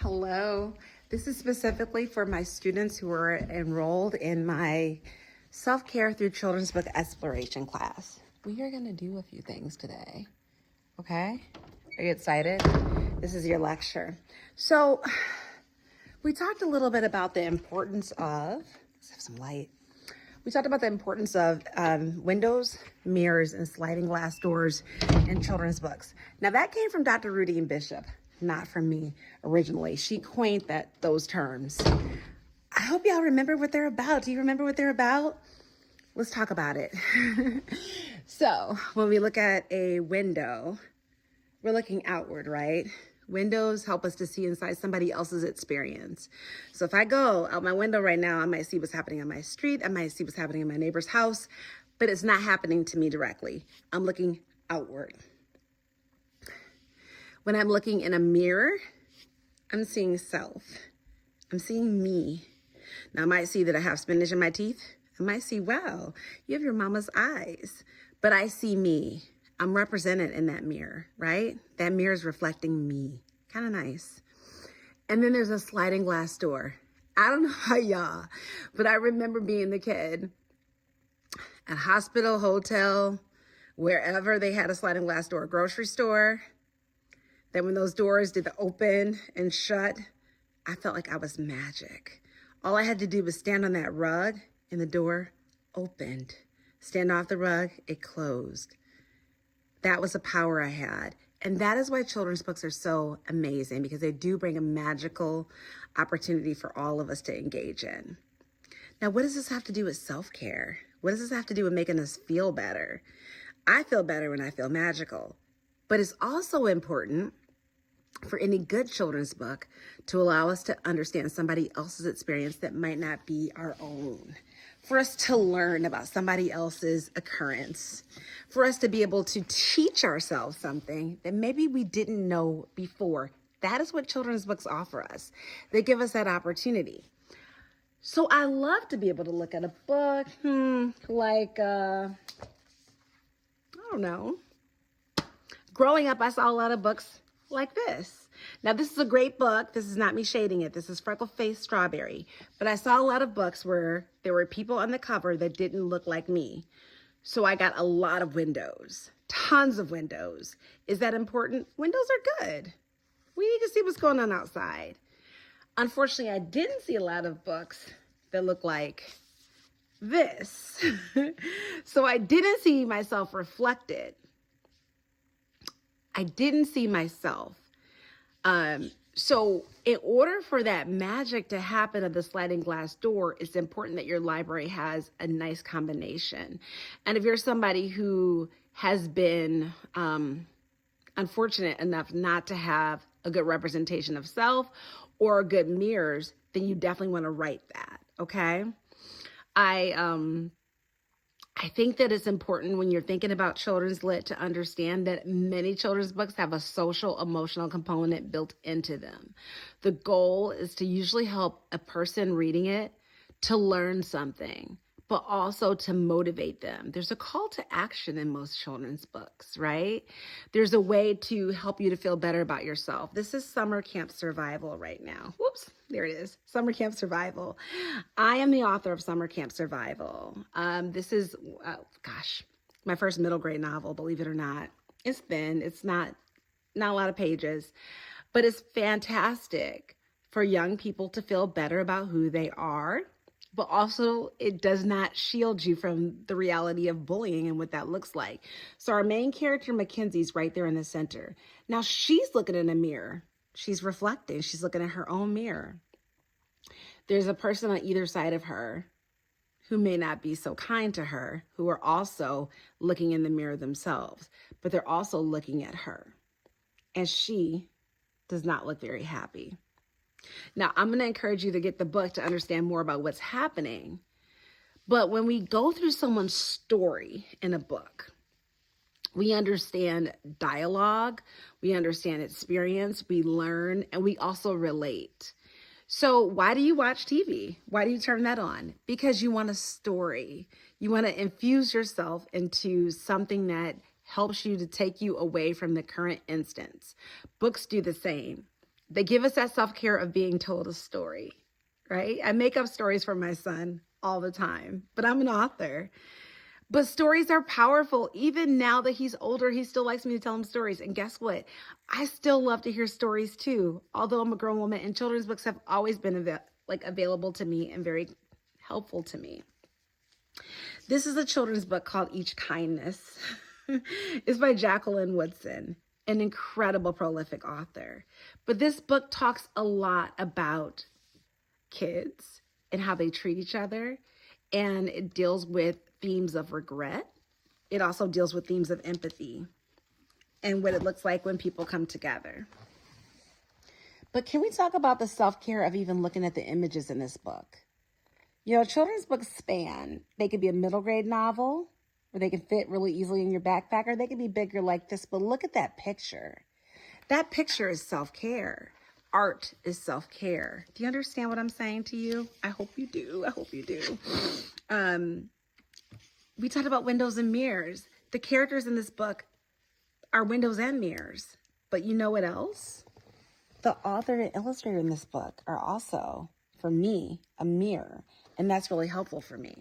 Hello. This is specifically for my students who are enrolled in my self-care through children's book exploration class. We are going to do a few things today. Okay? Are you excited? This is your lecture. So, we talked a little bit about the importance of, let's have some light. We talked about the importance of windows, mirrors, and sliding glass doors in children's books. Now that came from Dr. Rudine Bishop, not from me originally. She coined those terms. I hope y'all remember what they're about. Do you remember what they're about? Let's talk about it. So when we look at a window, we're looking outward, right? Windows help us to see inside somebody else's experience. So if I go out my window right now, I might see what's happening on my street. I might see what's happening in my neighbor's house, but it's not happening to me directly. I'm looking outward. When I'm looking in a mirror, I'm seeing self. I'm seeing me. Now I might see that I have spinach in my teeth. I might see, wow, you have your mama's eyes, but I see me. I'm represented in that mirror, right? That mirror is reflecting me. Kind of nice. And then there's a sliding glass door. I don't know how y'all, but I remember being the kid at hospital, hotel, wherever they had a sliding glass door, grocery store. Then when those doors did the open and shut, I felt like I was magic. All I had to do was stand on that rug and the door opened. Stand off the rug, it closed. That was a power I had. And that is why children's books are so amazing, because they do bring a magical opportunity for all of us to engage in. Now, what does this have to do with self-care? What does this have to do with making us feel better? I feel better when I feel magical. But it's also important for any good children's book to allow us to understand somebody else's experience that might not be our own. For us to learn about somebody else's occurrence, for us to be able to teach ourselves something that maybe we didn't know before. That is what children's books offer us. They give us that opportunity. So I love to be able to look at a book, I don't know. Growing up, I saw a lot of books like this. Now, this is a great book. This is not me shading it. This is Freckle-Faced Strawberry. But I saw a lot of books where there were people on the cover that didn't look like me. So I got a lot of windows, tons of windows. Is that important? Windows are good. We need to see what's going on outside. Unfortunately, I didn't see a lot of books that look like this. So I didn't see myself reflected. I didn't see myself. So in order for that magic to happen of the sliding glass door, it's important that your library has a nice combination. And if you're somebody who has been unfortunate enough not to have a good representation of self or good mirrors, then you definitely want to write that, okay? I think that it's important when you're thinking about children's lit to understand that many children's books have a social, emotional component built into them. The goal is to usually help a person reading it to learn something, but also to motivate them. There's a call to action in most children's books, right? There's a way to help you to feel better about yourself. This is Summer Camp Survival right now. Whoops, there it is. Summer Camp Survival. I am the author of Summer Camp Survival. This is, my first middle grade novel, believe it or not. It's thin, it's not a lot of pages, but it's fantastic for young people to feel better about who they are. But also, it does not shield you from the reality of bullying and what that looks like. So our main character, Mackenzie's right there in the center. Now she's looking in a mirror. She's reflecting. She's looking at her own mirror. There's a person on either side of her who may not be so kind to her, who are also looking in the mirror themselves, but they're also looking at her. And she does not look very happy. Now, I'm going to encourage you to get the book to understand more about what's happening. But when we go through someone's story in a book, we understand dialogue, we understand experience, we learn, and we also relate. So why do you watch TV? Why do you turn that on? Because you want a story. You want to infuse yourself into something that helps you to take you away from the current instance. Books do the same. They give us that self-care of being told a story, right? I make up stories for my son all the time, but I'm an author. But stories are powerful. Even now that he's older, he still likes me to tell him stories. And guess what? I still love to hear stories too. Although I'm a grown woman, and children's books have always been available to me and very helpful to me. This is a children's book called Each Kindness. It's by Jacqueline Woodson, an incredible prolific author. But this book talks a lot about kids and how they treat each other. And it deals with themes of regret. It also deals with themes of empathy and what it looks like when people come together. But can we talk about the self-care of even looking at the images in this book? You know, children's books span. They could be a middle grade novel, or they can fit really easily in your backpack, or they can be bigger like this. But look at that picture. That picture is self-care. Art is self-care. Do you understand what I'm saying to you? I hope you do. I hope you do. We talked about windows and mirrors. The characters in this book are windows and mirrors. But you know what else? The author and illustrator in this book are also, for me, a mirror. And that's really helpful for me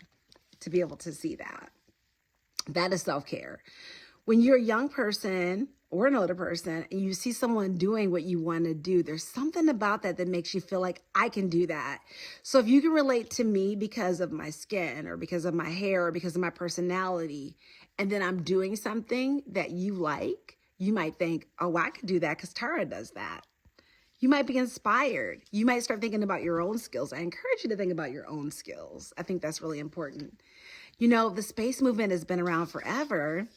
to be able to see that. That is self-care. When you're a young person or an older person and you see someone doing what you want to do, there's something about that that makes you feel like I can do that. So if you can relate to me because of my skin or because of my hair or because of my personality, and then I'm doing something that you like, you might think, oh, I could do that because Tara does that. You might be inspired. You might start thinking about your own skills. I encourage you to think about your own skills. I think that's really important. You know, the space movement has been around forever,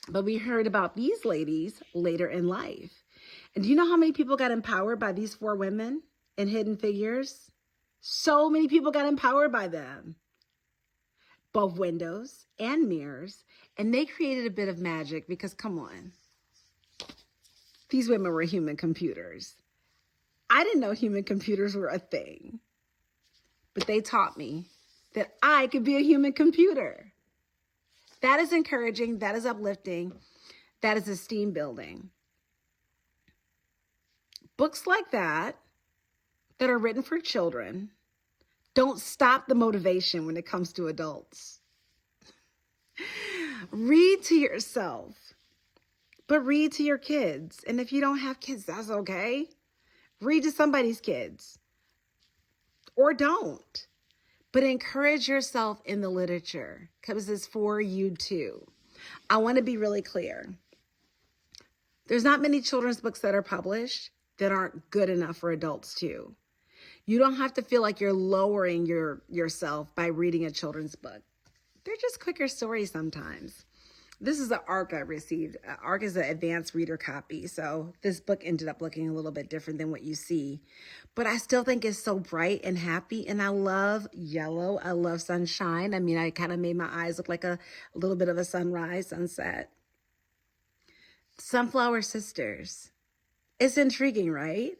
but we heard about these ladies later in life. And do you know how many people got empowered by these 4 women in Hidden Figures? So many people got empowered by them. Both windows and mirrors. And they created a bit of magic because, come on, these women were human computers. I didn't know human computers were a thing, but they taught me that I could be a human computer. That is encouraging. That is uplifting. That is esteem building. Books like that are written for children don't stop the motivation when it comes to adults. Read to yourself, but read to your kids. And if you don't have kids, that's okay. Read to somebody's kids or don't. But encourage yourself in the literature because it's for you too. I want to be really clear. There's not many children's books that are published that aren't good enough for adults too. You don't have to feel like you're lowering yourself by reading a children's book. They're just quicker stories sometimes. This is the ARC I received. ARC is an advanced reader copy, so this book ended up looking a little bit different than what you see. But I still think it's so bright and happy, and I love yellow. I love sunshine. I mean, I kind of made my eyes look like a little bit of a sunrise, sunset. Sunflower Sisters. It's intriguing, right?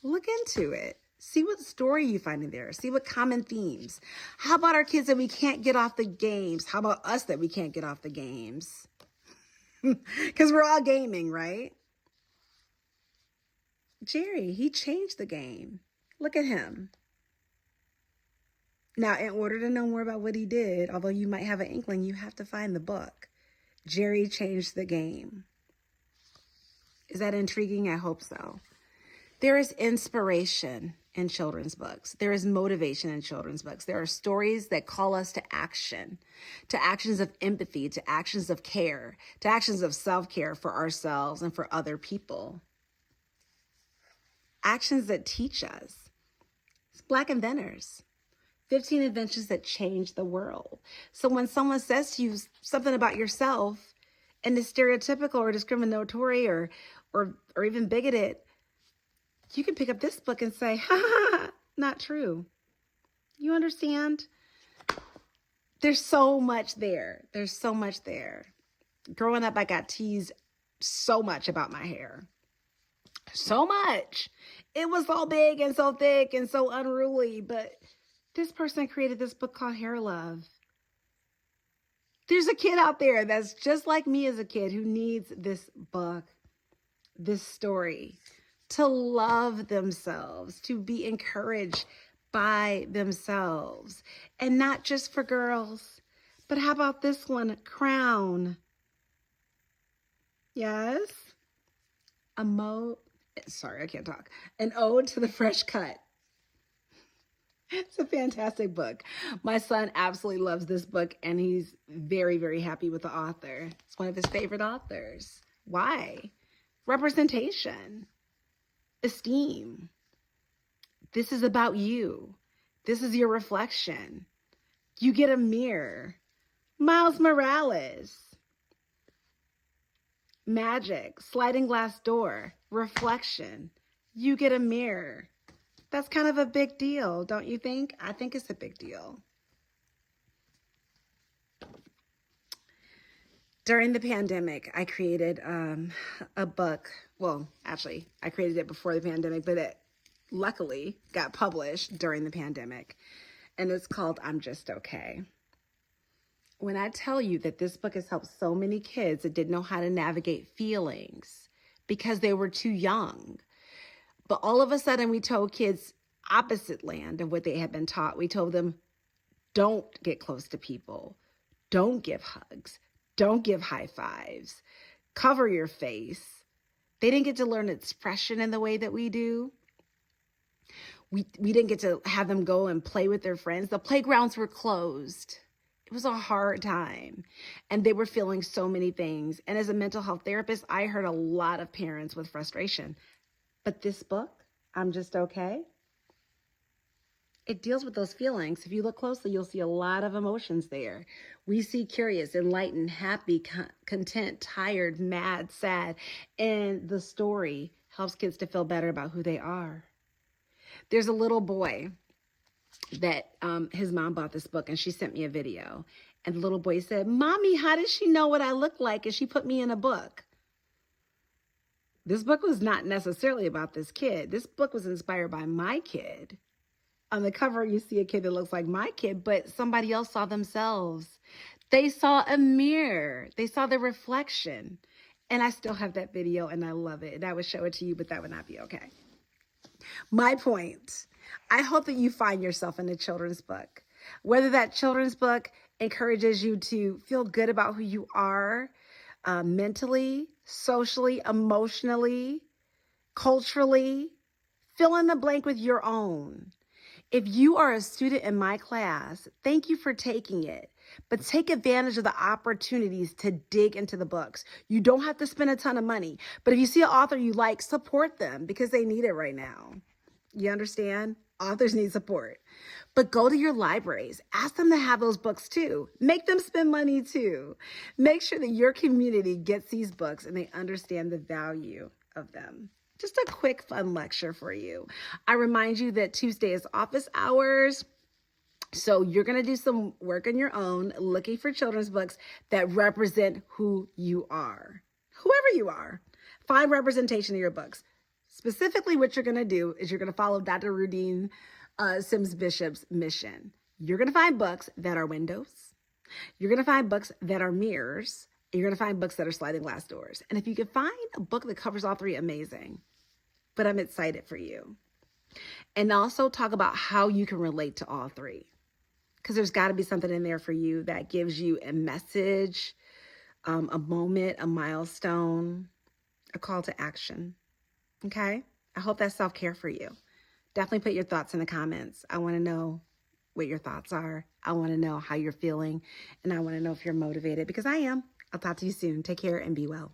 Look into it. See what story you find in there. See what common themes. How about our kids that we can't get off the games? How about us that we can't get off the games? Because we're all gaming, right? Jerry, he changed the game. Look at him. Now, in order to know more about what he did, although you might have an inkling, you have to find the book. Jerry changed the game. Is that intriguing? I hope so. There is inspiration in children's books. There is motivation in children's books. There are stories that call us to action, to actions of empathy, to actions of care, to actions of self-care for ourselves and for other people. Actions that teach us. It's Black Inventors. 15 inventions that change the world. So when someone says to you something about yourself and is stereotypical or discriminatory or even bigoted, you can pick up this book and say, ha, ha, ha, not true. You understand? There's so much there. There's so much there. Growing up, I got teased so much about my hair. So much. It was so big and so thick and so unruly, but this person created this book called Hair Love. There's a kid out there that's just like me as a kid who needs this book, this story. to love themselves, to be encouraged by themselves. And not just for girls, but how about this one, Crown? Yes. Sorry, I can't talk. An ode to the fresh cut. It's a fantastic book. My son absolutely loves this book, and he's very, very happy with the author. It's one of his favorite authors. Why? Representation, esteem. This is about you. This is your reflection. You get a mirror. Miles Morales. Magic, sliding glass door, reflection. You get a mirror. That's kind of a big deal, don't you think? I think it's a big deal. During the pandemic, I created a book. Well, actually, I created it before the pandemic, but it luckily got published during the pandemic. And it's called I'm Just Okay. When I tell you that this book has helped so many kids that didn't know how to navigate feelings because they were too young. But all of a sudden we told kids opposite land of what they had been taught. We told them, don't get close to people. Don't give hugs. Don't give high fives. Cover your face. They didn't get to learn expression in the way that we do. We didn't get to have them go and play with their friends. The playgrounds were closed. It was a hard time, and they were feeling so many things. And as a mental health therapist, I heard a lot of parents with frustration. But this book, I'm Just Okay, it deals with those feelings. If you look closely, you'll see a lot of emotions there. We see curious, enlightened, happy, content, tired, mad, sad, and the story helps kids to feel better about who they are. There's a little boy that his mom bought this book, and she sent me a video. And the little boy said, Mommy, how did she know what I look like? And she put me in a book. This book was not necessarily about this kid. This book was inspired by my kid. On the cover, you see a kid that looks like my kid, but somebody else saw themselves. They saw a mirror. They saw the reflection. And I still have that video, and I love it. And I would show it to you, but that would not be okay. My point, I hope that you find yourself in a children's book. Whether that children's book encourages you to feel good about who you are, mentally, socially, emotionally, culturally, fill in the blank with your own. If you are a student in my class, thank you for taking it. But take advantage of the opportunities to dig into the books. You don't have to spend a ton of money. But if you see an author you like, support them because they need it right now. You understand? Authors need support. But go to your libraries. Ask them to have those books too. Make them spend money too. Make sure that your community gets these books and they understand the value of them. Just a quick fun lecture for you. I remind you that Tuesday is office hours. So you're going to do some work on your own, looking for children's books that represent who you are. Whoever you are, find representation in your books. Specifically, what you're going to do is you're going to follow Dr. Rudine Sims Bishop's mission. You're going to find books that are windows. You're going to find books that are mirrors. And you're going to find books that are sliding glass doors. And if you can find a book that covers all three, amazing. But I'm excited for you. And also talk about how you can relate to all three. Because there's got to be something in there for you that gives you a message, a moment, a milestone, a call to action. Okay? I hope that's self-care for you. Definitely put your thoughts in the comments. I want to know what your thoughts are. I want to know how you're feeling. And I want to know if you're motivated because I am. I'll talk to you soon. Take care and be well.